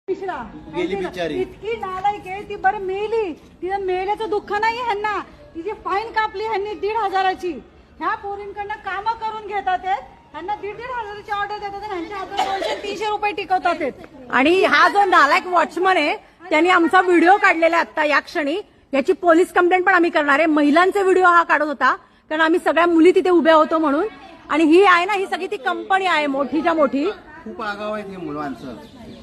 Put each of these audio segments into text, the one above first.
गेली बिचारी. इतकी नालायक आहे ती. बरं मेली, तिचं मेल्याचं दुःख नाही ह्यांना. तिची फाईन कापली ह्यांनी 1,500ची. ह्या पोरींकडनं कामं करून घेतात ह्यांना 1,500ची ऑर्डर देतात, ह्यांच्या हातात 200-300 रुपये टिकवतात. आणि हा जो नालायक वॉचमन आहे त्यांनी आमचा व्हिडिओ काढलेला आता या क्षणी. याची पोलीस कंप्लेंट पण आम्ही करणार आहे. महिलांचे व्हिडिओ हा काढत होता कारण आम्ही सगळ्या मुली तिथे उभ्या होतो म्हणून. आणि ही आहे ना, ही सगळी ती कंपनी आहे मोठीच्या मोठी. खूप आगाव आहेत हे मुलांचं.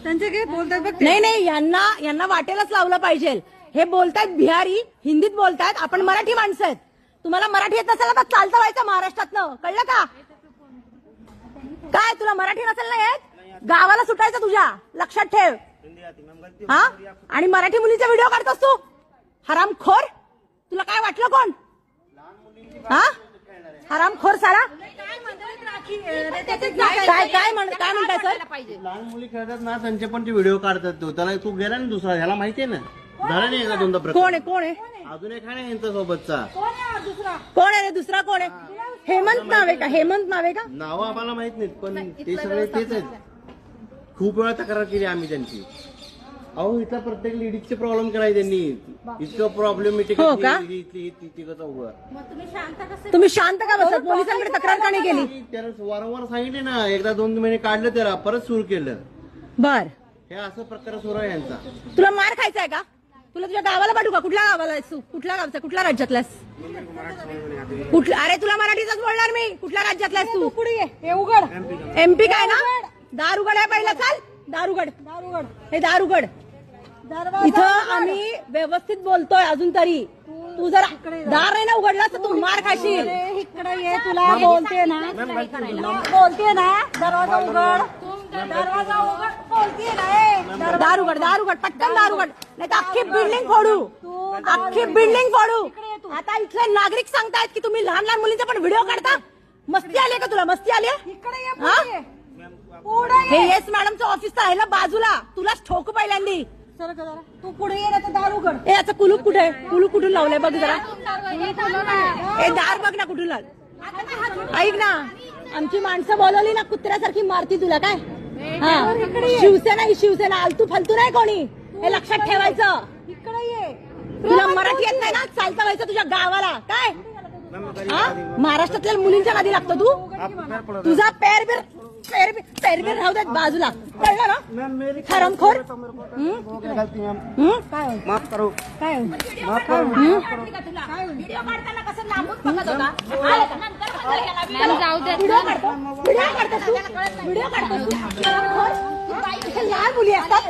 त्यांचे काय बोलतात बघ. नाही यांना वाटेलच लावलं पाहिजे. हे बोलतायत बिहारी, हिंदीत बोलतायत. आपण मराठी माणसं आहेत. तुम्हाला मराठी येत नसेल तर चालतं व्हायचं महाराष्ट्रातनं, कळलं का? काय तुला मराठी नसेल ना येत, गावाला सुटायचं तुझ्या, लक्षात ठेव. हा, आणि मराठी मुलीचा व्हिडिओ काढतोस तू, हरामखोर. तुला काय वाटलं कोण? हा, हरामखोर सारा. काय म्हणताय सर? लहान मुली खेळतात ना, त्यांचे पण ते व्हिडिओ काढतात. तो त्याला तू गेला ना दुसरा, ह्याला माहितीये ना, झाला नाही एकदा दोनदा प्रकार. कोण आहे? अजून एक आहे ना यांच्या सोबतचा. कोण आहे रे दुसरा? कोण आहे? हेमंत नाव आहे का? हेमंत नाव आहे का? नाव आम्हाला माहित नाहीत, पण ते सगळे तेच आहेत. खूप वेळा तक्रार केली आम्ही त्यांची. अहो इथला प्रत्येक लेडीजचे प्रॉब्लेम करायचे त्यांनी. इतकं प्रॉब्लेमॅटिक हो का? तुम्ही शांत का बसत? पोलिसांकडे तक्रार का नाही केली? त्याला वारंवार सांगितले ना, एकदा 2 महिने काढलं त्याला, परत सुरू केलं. बर, हे असं प्रकार सुरू आहे यांचा. तुला मार खायचा आहे का? तुला तुझ्या गावाला पाठवू का? कुठल्या गावाला आहेस तू? कुठल्या गावचा? कुठल्या राज्यातलास? कुठला? अरे तुला मराठीच बोलणार मी. कुठल्या राज्यातला आहेस तू? पुढे ये, उघड. एमपी काय ना? दारुगड आहे पहिला. चाल दारुगड. हे दारुगड. इथं आम्ही व्यवस्थित बोलतोय अजून तरी. तू जर दार नाही ना उघडला तर तू मार खाशील. इकडे ये, तुला बोलते ना, दरवाजा उघड. दरवाजा उघड बोलते ना. दारुगड पटकन दारुगड, नाही तर अख्खी बिल्डिंग फोडू. अख्खी बिल्डिंग फोडू. आता इथले नागरिक सांगतायत की तुम्ही लहान लहान मुलींचा पण व्हिडिओ काढता. मस्ती आली का तुला? मस्ती आली? इकडे ये, हा? हे येस मॅडमचं ऑफिस तर आहे ना बाजूला. तुलाच ठोकू पहिल्यांदी. सर जरा तू पुढे ये ना, तर दार उघड. ए याचं कुलूप कुठे आहे? कुलूप कुठून लावलंय बघ जरा. ए दार बघ ना कुठून लावलं. ऐक ना, आमची माणसं बोलवली ना कुत्र्यासारखी मारती तुला काय? हा, शिवसेना ही शिवसेना, आलतू फालतू नाही कोणी. हे लक्षात ठेवायचं. इकडे ये. तुला मराठी येत नाही ना, चालतं व्हायचं तुझ्या गावाला काय? हा, महाराष्ट्रातल्या मुलींच्या नादी लागतो तू. तुझा पैरबीर राहू देत बाजूला, कळलं ना? हरामखोर. माफ करो. काय व्हिडिओ काढताना कसं लांबून बघत होता? व्हिडिओ काढतो लहान मुली असतात.